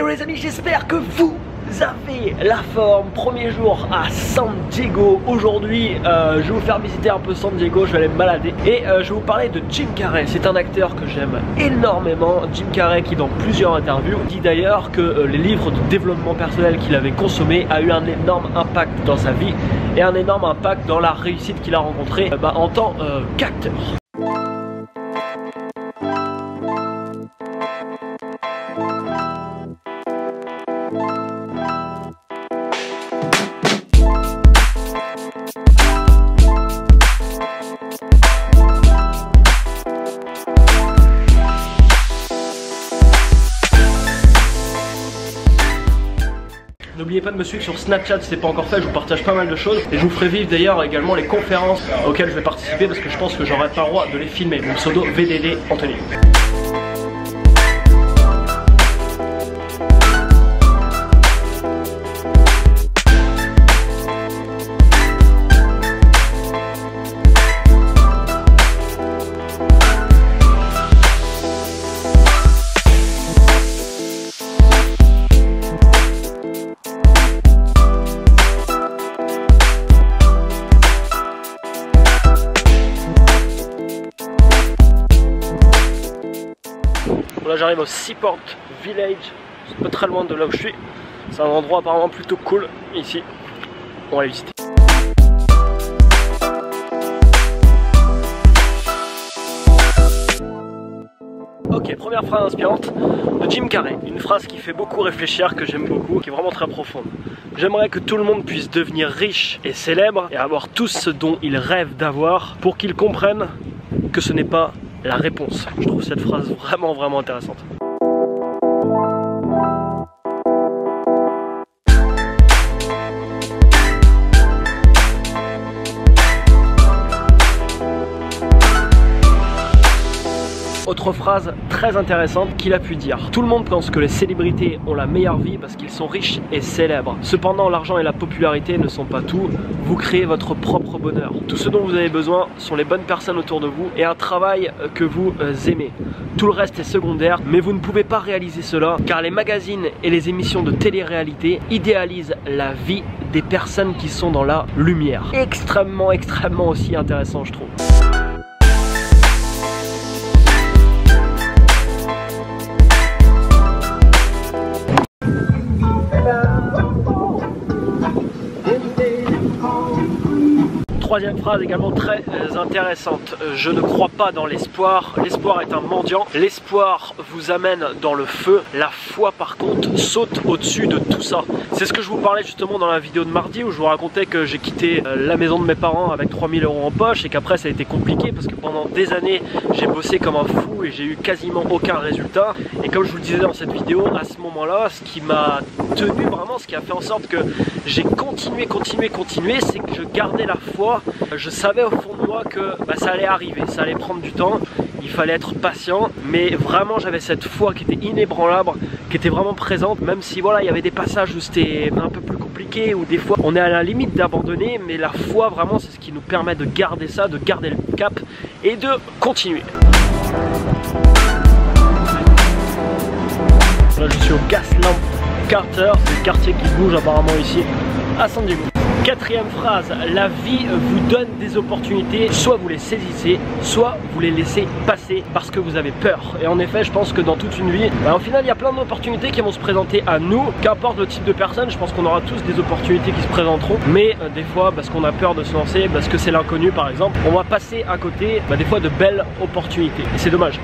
Hello les amis, j'espère que vous avez la forme. Premier jour à San Diego. Aujourd'hui je vais vous faire visiter un peu San Diego, je vais aller me balader et je vais vous parler de Jim Carrey. C'est un acteur que j'aime énormément. Jim Carrey qui dans plusieurs interviews dit d'ailleurs que les livres de développement personnel qu'il avait consommés a eu un énorme impact dans sa vie et un énorme impact dans la réussite qu'il a rencontrée en tant qu'acteur. N'oubliez pas de me suivre sur Snapchat si ce n'est pas encore fait, je vous partage pas mal de choses et je vous ferai vivre d'ailleurs également les conférences auxquelles je vais participer parce que je pense que j'aurai pas le droit de les filmer. Mon pseudo VDD Anthony. Là j'arrive au Seaport Village, c'est pas très loin de là où je suis. C'est un endroit apparemment plutôt cool ici. On va aller visiter. Ok, première phrase inspirante de Jim Carrey. Une phrase qui fait beaucoup réfléchir, que j'aime beaucoup, qui est vraiment très profonde. J'aimerais que tout le monde puisse devenir riche et célèbre et avoir tout ce dont ils rêvent d'avoir pour qu'ils comprennent que ce n'est pas la réponse. Je trouve cette phrase vraiment intéressante. Autre phrase très intéressante qu'il a pu dire. Tout le monde pense que les célébrités ont la meilleure vie parce qu'ils sont riches et célèbres. Cependant, l'argent et la popularité ne sont pas tout. Vous créez votre propre bonheur. Tout ce dont vous avez besoin sont les bonnes personnes autour de vous et un travail que vous aimez. Tout le reste est secondaire, mais vous ne pouvez pas réaliser cela car les magazines et les émissions de télé-réalité idéalisent la vie des personnes qui sont dans la lumière. Extrêmement aussi intéressant, je trouve. Troisième phrase également très intéressante. Je ne crois pas dans l'espoir. L'espoir est un mendiant. L'espoir vous amène dans le feu. La foi par contre saute au-dessus de tout ça. C'est ce que je vous parlais justement dans la vidéo de mardi où je vous racontais que j'ai quitté la maison de mes parents avec 3000 € en poche et qu'après ça a été compliqué parce que pendant des années j'ai bossé comme un fou et j'ai eu quasiment aucun résultat. Et comme je vous le disais dans cette vidéo, à ce moment-là, ce qui m'a tenu vraiment, ce qui a fait en sorte que j'ai continué, c'est que je gardais la foi. Je savais au fond de moi que ça allait arriver, ça allait prendre du temps, il fallait être patient, mais vraiment j'avais cette foi qui était inébranlable, qui était vraiment présente, même si voilà, il y avait des passages où c'était un peu plus compliqué, où des fois on est à la limite d'abandonner, mais la foi vraiment c'est ce qui nous permet de garder ça, de garder le cap et de continuer. Là je suis au Gaslamp Quarter, c'est le quartier qui bouge apparemment ici à San Diego. Quatrième phrase, la vie vous donne des opportunités, soit vous les saisissez, soit vous les laissez passer parce que vous avez peur. Et en effet, je pense que dans toute une vie, au final, il y a plein d'opportunités qui vont se présenter à nous. Qu'importe le type de personne, je pense qu'on aura tous des opportunités qui se présenteront. Mais des fois, parce qu'on a peur de se lancer, parce que c'est l'inconnu par exemple, on va passer à côté des fois de belles opportunités. Et c'est dommage.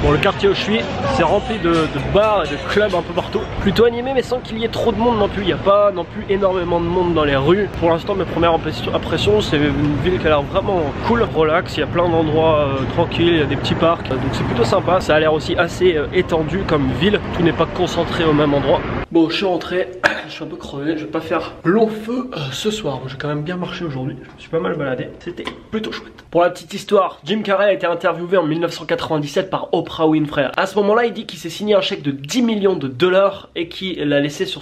Bon, le quartier où je suis, c'est rempli de bars et de clubs un peu partout. Plutôt animé mais sans qu'il y ait trop de monde non plus. Il n'y a pas non plus énormément de monde dans les rues. Pour l'instant, mes premières impressions, c'est une ville qui a l'air vraiment cool, relax. Il y a plein d'endroits tranquilles, il y a des petits parcs. Donc c'est plutôt sympa. Ça a l'air aussi assez étendu comme ville. Tout n'est pas concentré au même endroit. Bon, je suis rentré. Je suis un peu crevé. Je vais pas faire long feu ce soir. J'ai quand même bien marché aujourd'hui. Je me suis pas mal baladé. C'était plutôt chouette. Pour la petite histoire, Jim Carrey a été interviewé en 1997 par Oprah Oprah Winfrey. À ce moment-là, il dit qu'il s'est signé un chèque de 10 millions de dollars et qu'il l'a laissé sur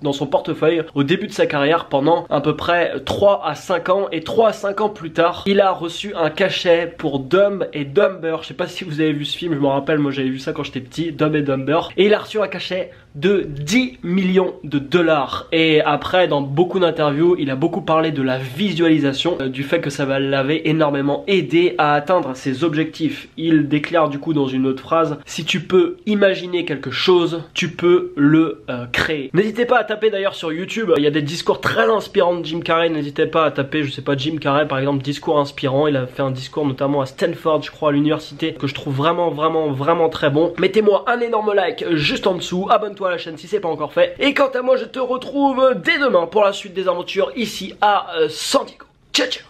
dans son portefeuille au début de sa carrière pendant à peu près 3 à 5 ans. Et 3 à 5 ans plus tard, il a reçu un cachet pour Dumb et Dumber. Je sais pas si vous avez vu ce film, je me rappelle, moi j'avais vu ça quand j'étais petit, Dumb et Dumber. Et il a reçu un cachet de 10 millions de dollars. Et après, dans beaucoup d'interviews, il a beaucoup parlé de la visualisation, du fait que ça l'avait énormément aidé à atteindre ses objectifs. Il déclare du coup dans une autre phrase: si tu peux imaginer quelque chose, tu peux le créer. N'hésitez pas à taper d'ailleurs sur YouTube, il y a des discours très inspirants de Jim Carrey. N'hésitez pas à taper, je sais pas, Jim Carrey par exemple, discours inspirant. Il a fait un discours notamment à Stanford, je crois, à l'université, que je trouve vraiment très bon. Mettez-moi un énorme like juste en dessous, abonne-toi à la chaîne si c'est pas encore fait. Et quant à moi, je te retrouve dès demain pour la suite des aventures ici à San Diego. Ciao ciao.